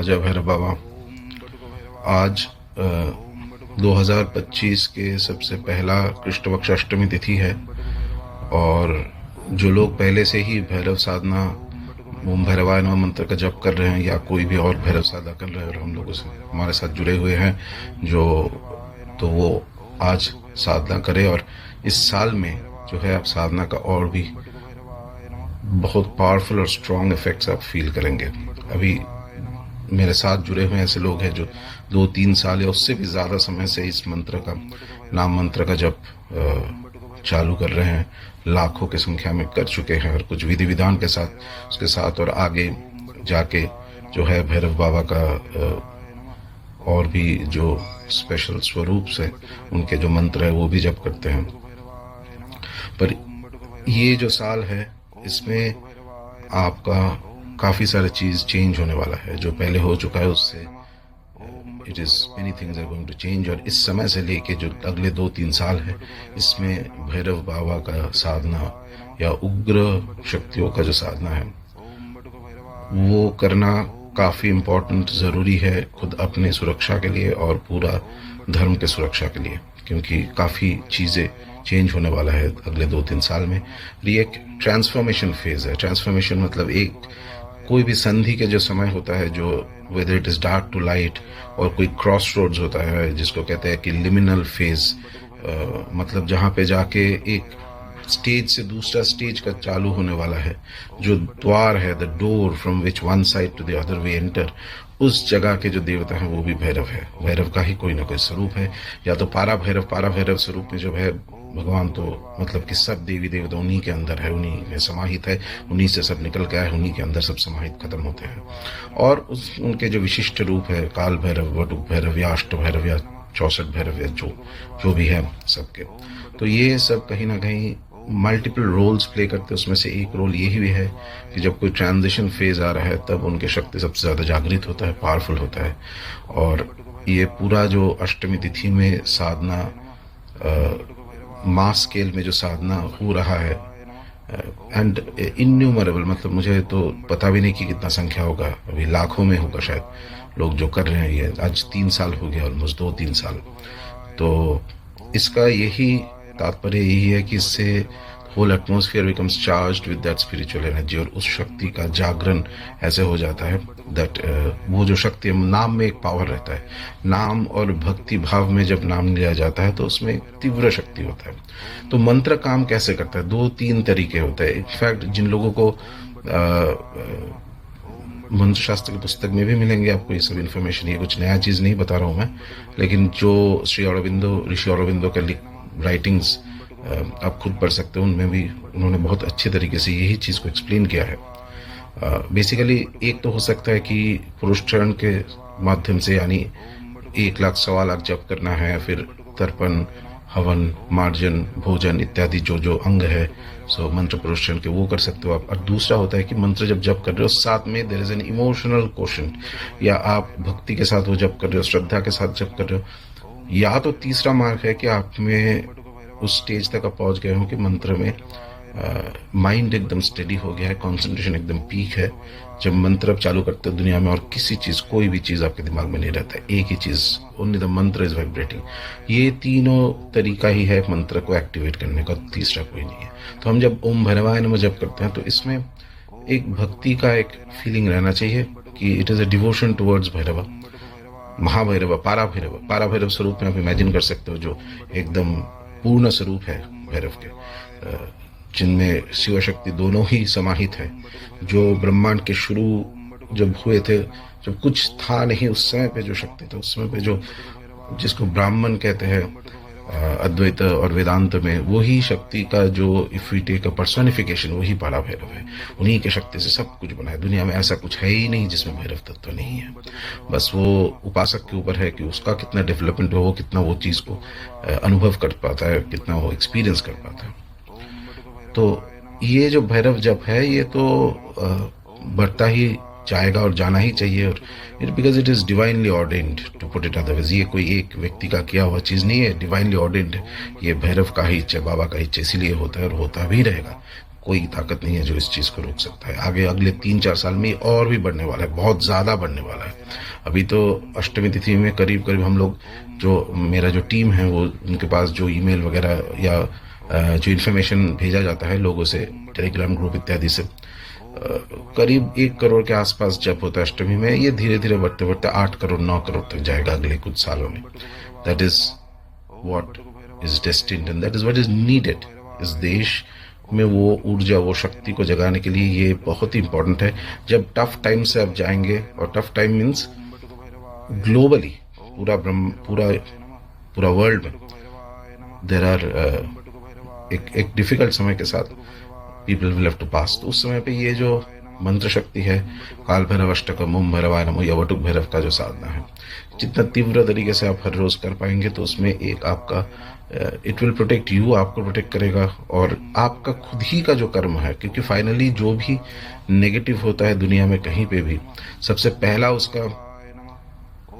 ख्वाजा भैरव बाबा। आज 2025 के सबसे पहला कृष्ण पक्ष अष्टमी तिथि है और जो लोग पहले से ही भैरव साधना ओम भैरवाय नमः मंत्र का जप कर रहे हैं या कोई भी और भैरव साधना कर रहे हैं और हम लोगों से हमारे साथ जुड़े हुए हैं जो तो वो आज साधना करें और इस साल में जो है आप साधना का और भी बहुत पावरफुल और स्ट्रॉन्ग इफेक्ट्स आप फील करेंगे। अभी मेरे साथ जुड़े हुए ऐसे लोग हैं जो 2-3 साल या उससे भी ज़्यादा समय से इस मंत्र का नाम मंत्र का जप चालू कर रहे हैं, लाखों की संख्या में कर चुके हैं और कुछ विधि विधान के साथ उसके साथ और आगे जाके जो है भैरव बाबा का और भी जो स्पेशल स्वरूप से उनके जो मंत्र है वो भी जप करते हैं। पर ये जो साल है इसमें आपका काफ़ी सारे चीज़ चेंज होने वाला है। जो पहले हो चुका है उससे it is many things are going to change. और इस समय से लेके जो अगले 2-3 साल है इसमें भैरव बाबा का साधना या उग्र शक्तियों का जो साधना है वो करना काफ़ी इम्पोर्टेंट ज़रूरी है, खुद अपने सुरक्षा के लिए और पूरा धर्म के सुरक्षा के लिए, क्योंकि काफ़ी चीज़ें चेंज होने वाला है अगले 2-3 साल में। ये एक ट्रांसफॉर्मेशन फेज है। ट्रांसफॉर्मेशन मतलब एक कोई भी संधि के जो समय होता है, जो whether it is dark to light, और कोई क्रॉस रोड्स होता है जिसको कहते हैं कि लिमिनल फेज, मतलब जहाँ पे जाके एक स्टेज से दूसरा स्टेज का चालू होने वाला है, जो द्वार है, the door from which one side to the other we enter, उस जगह के जो देवता हैं वो भी भैरव है। भैरव का ही कोई ना कोई स्वरूप है, या तो पारा भैरव स्वरूप में जो है भगवान, तो मतलब कि सब देवी देवता उन्हीं के अंदर है, उन्हीं में समाहित है, उन्हीं से सब निकल गया है, उन्हीं के अंदर सब समाहित खत्म होते हैं। और उनके जो विशिष्ट रूप है, काल भैरव, वटुक भैरव या अष्ट भैरव या 64 भैरव या जो भी है सबके, तो ये सब कहीं ना कहीं मल्टीपल रोल्स प्ले करते हैं। उसमें से एक रोल यही भी है कि जब कोई ट्रांजिशन फेज आ रहा है तब उनके शक्ति सबसे ज़्यादा जागृत होता है, पावरफुल होता है। और ये पूरा जो अष्टमी तिथि में साधना मास स्केल में जो साधना हो रहा है, एंड इन्यूमरेबल, मतलब मुझे तो पता भी नहीं कि कितना संख्या होगा, अभी लाखों में होगा शायद लोग जो कर रहे हैं। ये आज 3 साल हो गया, ऑलमोस्ट 2-3 साल। तो इसका यही तात्पर्य यही है कि इससे whole atmosphere becomes charged with that spiritual energy, और उस शक्ति का जागरण ऐसे हो जाता है दैट वो जो शक्ति, नाम में एक पावर रहता है। नाम और भक्ति भाव में जब नाम लिया जाता है तो उसमें एक तीव्र शक्ति होता है। तो मंत्र काम कैसे करता है? 2-3 तरीके होते हैं। इनफैक्ट जिन लोगों को मंत्र शास्त्र की पुस्तक में भी मिलेंगे आपको ये सब इन्फॉर्मेशन, ये कुछ नया चीज़ नहीं बता रहा हूँ मैं, लेकिन जो ऋषि अरविंदो के राइटिंग्स आप खुद पढ़ सकते हो, उनमें भी उन्होंने बहुत अच्छे तरीके से यही चीज़ को एक्सप्लेन किया है। बेसिकली एक तो हो सकता है कि पुरुष चरण के माध्यम से, यानी 1 लाख 1.25 लाख जप करना है, फिर तर्पण, हवन, मार्जन, भोजन इत्यादि जो अंग है, सो मंत्र पुरुष चरण के वो कर सकते हो आप। और दूसरा होता है कि मंत्र जब जप कर रहे हो साथ में there is an emotional quotient, या आप भक्ति के साथ वो जप कर रहे हो, श्रद्धा के साथ जप कर रहे हो। या तो तीसरा मार्ग है कि आप में उस स्टेज तक आप पहुंच गए हो कि मंत्र में माइंड एकदम स्टडी हो गया है, कंसंट्रेशन एकदम पीक है। जब मंत्र चालू करते हो दुनिया में और किसी चीज़, कोई भी चीज़ आपके दिमाग में नहीं रहता है, एक ही चीज़, ओनली द मंत्र इज वाइब्रेटिंग। ये तीनों तरीका ही है मंत्र को एक्टिवेट करने का, तीसरा कोई नहीं है। तो हम जब ओम भैरवाय नमः जप करते हैं तो इसमें एक भक्ति का एक फीलिंग रहना चाहिए कि it is a devotion towards Bhairav, Mahabhairav, पारा भैरव स्वरूप में आप इमेजिन कर सकते हो, जो एकदम पूर्ण स्वरूप है भैरव के, जिनमें शिव शक्ति दोनों ही समाहित है। जो ब्रह्मांड के शुरू जब हुए थे, जब कुछ था नहीं उस समय पे जो शक्ति था, उस समय पे जो जिसको ब्राह्मण कहते हैं अद्वैत और वेदांत में, वही शक्ति का जो if we take a personification, वही पारा भैरव है। उन्हीं के शक्ति से सब कुछ बना है। दुनिया में ऐसा कुछ है ही नहीं जिसमें भैरव तत्व नहीं है। बस वो उपासक के ऊपर है कि उसका कितना डेवलपमेंट हो, कितना वो चीज़ को अनुभव कर पाता है, कितना वो एक्सपीरियंस कर पाता है। तो ये जो भैरव जप है ये तो बढ़ता ही जाएगा और जाना ही चाहिए, और because it is divinely ordained, to put it otherwise. ये कोई एक व्यक्ति का किया हुआ चीज़ नहीं है, डिवाइनली ऑर्डेंड। ये भैरव का ही इच्छा, बाबा का इच्छा, इसीलिए होता है और होता भी रहेगा। कोई ताकत नहीं है जो इस चीज़ को रोक सकता है। आगे अगले 3-4 साल में और भी बढ़ने वाला है, बहुत ज़्यादा बढ़ने वाला है। अभी तो अष्टमी तिथि में करीब करीब हम लोग, जो मेरा जो टीम है, वो उनके पास जो ईमेल वगैरह या जो इन्फॉर्मेशन भेजा जाता है लोगों से, टेलीग्राम ग्रुप इत्यादि से, करीब 1 करोड़ के आसपास जब होता है अष्टमी में, ये धीरे धीरे बढ़ते बढ़ते 8 करोड़ 9 करोड़ तक जाएगा अगले कुछ सालों में। That is what is destined and that is what is needed. इस देश में वो ऊर्जा, वो शक्ति को जगाने के लिए ये बहुत ही इंपॉर्टेंट है। जब टफ टाइम से आप जाएंगे, और टफ टाइम मीन्स ग्लोबली, पूरा वर्ल्ड में देर आर एक डिफिकल्ट समय के साथ पीपल विल हैव टू पास। तो उस समय पे ये जो मंत्र शक्ति है, काल भैरव अष्टकम, ओम भैरवाय नमः या वटुक भैरव का जो साधना है, जितना तीव्र तरीके से आप हर रोज कर पाएंगे तो उसमें एक आपका इट विल प्रोटेक्ट यू, आपको प्रोटेक्ट करेगा। और आपका खुद ही का जो कर्म है, क्योंकि फाइनली जो भी नेगेटिव होता है दुनिया में कहीं पे भी, सबसे पहला उसका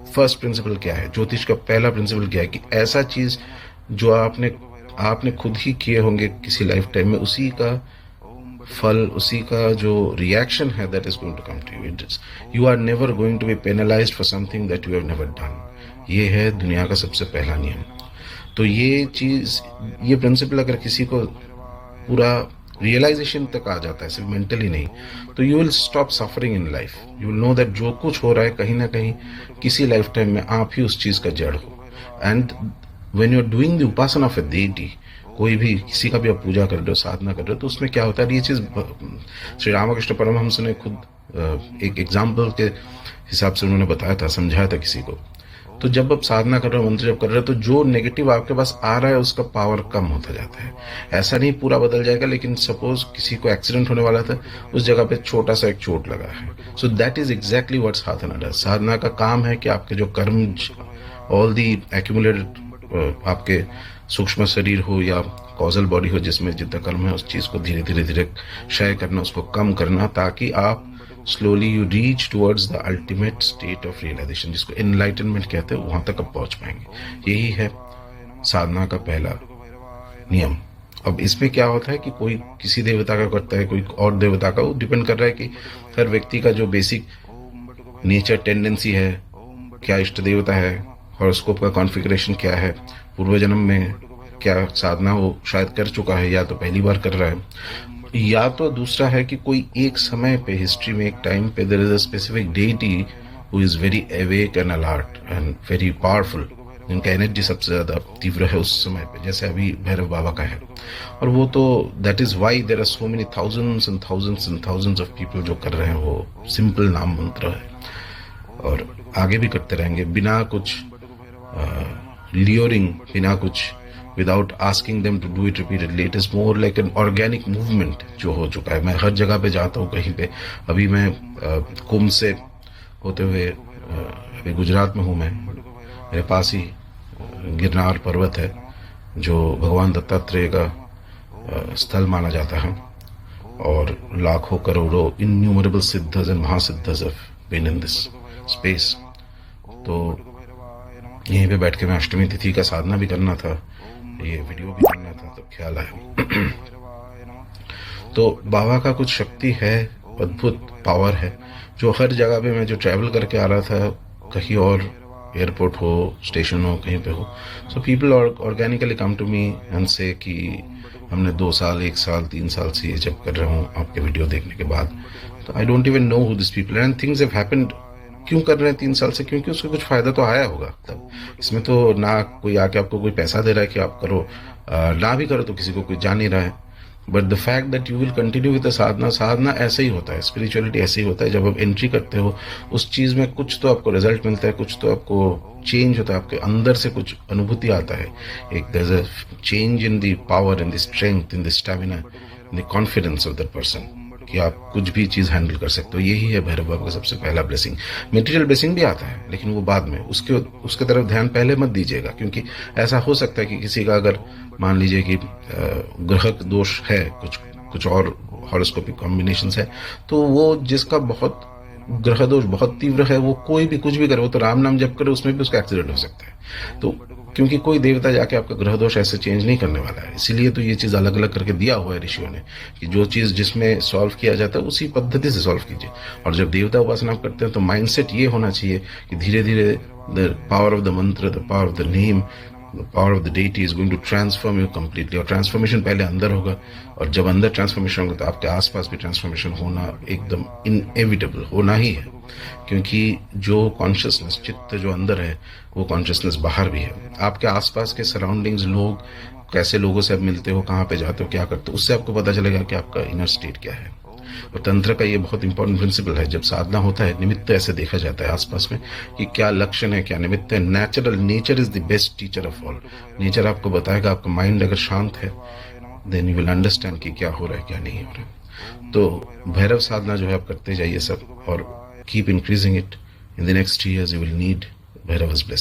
फर्स्ट प्रिंसिपल क्या है, ज्योतिष का पहला प्रिंसिपल क्या है कि ऐसा चीज जो आपने खुद ही किए होंगे किसी लाइफ टाइम में, उसी का फल, उसी का जो रिएक्शन है, that is going to come to you. You are never going to be penalised for something that you have never done. ये है दुनिया का सबसे पहला नियम। तो ये चीज, ये प्रिंसिपल अगर किसी को पूरा रियलाइजेशन तक आ जाता है, सिर्फ मेंटली नहीं, तो you will stop suffering in life. You will know that जो कुछ हो रहा है कहीं ना कहीं किसी लाइफ टाइम में आप ही उस चीज का जड़ हो। And when you are doing the उपासना ऑफ अ डेटी, कोई भी किसी का भी आप पूजा कर रहे हो, साधना कर रहे हो, तो उसमें क्या होता है, ये चीज श्री रामकृष्ण परमहंस ने खुद एक एग्जाम्पल के हिसाब से उन्होंने बताया था, समझाया था किसी को। तो जब आप साधना कर रहे हो, मंत्र जप कर रहे हो, तो जो नेगेटिव आपके पास आ रहा है उसका पावर कम होता जाता है। ऐसा नहीं पूरा बदल जाएगा, लेकिन सपोज किसी को एक्सीडेंट होने वाला था, उस जगह पे छोटा सा एक चोट लगा है। So that is exactly what sadhana does. साधना का काम है कि आपके जो कर्म, ऑल दी एक्यूमुलेटेड, आपके सूक्ष्म शरीर हो या कॉजल बॉडी हो जिसमें जितना कर्म है, उस चीज को धीरे धीरे धीरे क्षय करना, उसको कम करना, ताकि आप slowly you reach towards the ultimate state of realisation, जिसको एनलाइटनमेंट कहते हैं, वहां तक आप पहुंच पाएंगे। यही है साधना का पहला नियम। अब इसमें क्या होता है कि कोई किसी देवता का करता है, कोई और देवता का, वो डिपेंड कर रहा है कि हर व्यक्ति का जो बेसिक नेचर टेंडेंसी है, क्या इष्ट देवता है, हॉरोस्कोप का कॉन्फ़िगरेशन क्या है, पूर्व जन्म में क्या साधना वो शायद कर चुका है या तो पहली बार कर रहा है, या तो दूसरा है कि कोई एक समय पे हिस्ट्री में, एक टाइम पे, there is a specific deity who is very awake and alert and very powerful, जिनका एनर्जी सबसे ज्यादा तीव्र है उस समय पे, जैसे अभी भैरव बाबा का है। और वो तो that is why there are so many thousands and thousands and thousands of people जो कर रहे हैं। वो सिंपल नाम मंत्र है और आगे भी करते रहेंगे बिना कुछ ल्योरिंग, बिना कुछ, without asking them to do it repeatedly. It is more like an organic movement जो हो चुका है। मैं हर जगह पे जाता हूँ, कहीं पे, अभी मैं कुंभ से होते हुए अभी गुजरात में हूँ। मैं, मेरे पास ही गिरनार पर्वत है जो भगवान दत्तात्रेय का स्थल माना जाता है, और लाखों करोड़ों innumerable siddhas and mahasiddhas have been in this space. तो यहीं पे बैठ के मैं अष्टमी तिथि का साधना भी करना था, ये वीडियो भी करना था, तब ख्याल आया। तो बाबा का कुछ शक्ति है, अद्भुत पावर है, जो हर जगह पे मैं जो ट्रैवल करके आ रहा था, कहीं और एयरपोर्ट हो, स्टेशन हो, कहीं पे हो, so people organically come to me and say कि हमने 2 साल, 1 साल, 3 साल से ये जब कर रहा हूँ आपके वीडियो देखने के बाद। तो I don't even know who this people and things have happened. क्यों कर रहे हैं 3 साल से? क्योंकि उसको कुछ फायदा तो आया होगा तब। इसमें तो ना कोई आके आपको कोई पैसा दे रहा है कि आप करो, ना भी करो तो किसी को कोई जान नहीं रहा है। But the fact that you will continue with the sadhana, साधना ऐसे ही होता है, स्पिरिचुअलिटी ऐसे ही होता है। जब आप एंट्री करते हो उस चीज में, कुछ तो आपको रिजल्ट मिलता है, कुछ तो आपको चेंज होता है, आपके अंदर से कुछ अनुभूति आता है। एक there is a change in the power, in the strength, in the stamina, in the confidence of that person कि आप कुछ भी चीज हैंडल कर सकते हो। यही है भैरव बाबा का सबसे पहला ब्लेसिंग। मटेरियल ब्लेसिंग भी आता है, लेकिन वो बाद में, उसके तरफ ध्यान पहले मत दीजिएगा, क्योंकि ऐसा हो सकता है कि किसी का अगर मान लीजिए कि ग्रह दोष है, कुछ और हॉरोस्कोपिक कॉम्बिनेशंस है, तो वो जिसका बहुत ग्रह दोष बहुत तीव्र है, वो कोई भी कुछ भी करे, वो तो राम नाम जप करे, उसमें भी उसका एक्सीडेंट हो सकता है। तो क्योंकि कोई देवता जाके आपका ग्रह दोष ऐसे चेंज नहीं करने वाला है। इसीलिए तो ये चीज़ अलग अलग करके दिया हुआ है ऋषियों ने कि जो चीज़ जिसमें सॉल्व किया जाता है उसी पद्धति से सॉल्व कीजिए। और जब देवता उपासना करते हैं तो माइंडसेट ये होना चाहिए कि धीरे धीरे the power of the mantra, the power of the name, the power of the deity is going to transform you completely. और ट्रांसफॉर्मेशन पहले अंदर होगा, और जब अंदर ट्रांसफॉर्मेशन होगा तो आपके आसपास भी ट्रांसफॉर्मेशन होना एकदम इनएविटेबल होना ही है। क्योंकि जो कॉन्शियसनेस, चित्त जो अंदर है, वो कॉन्शियसनेस बाहर भी है। आपके आसपास के सराउंडिंग्स, लोग, कैसे लोगों से आप मिलते हो, कहाँ पे जाते हो, क्या करते हो, उससे आपको पता चलेगा कि आपका इनर स्टेट क्या है। और तंत्र का ये बहुत इंपॉर्टेंट प्रिंसिपल है। जब साधना होता है, निमित्त ऐसे देखा जाता है आसपास में कि क्या लक्षण है, क्या निमित्त है। Natural nature is the best teacher of all. Nature आपको बताएगा। आपका माइंड अगर शांत है, देन यू विल अंडरस्टैंड कि क्या हो रहा है, क्या नहीं हो रहा है। तो भैरव साधना जो है आप करते जाइए सब, और keep increasing it. In the next years you will need Bhairav's blessing.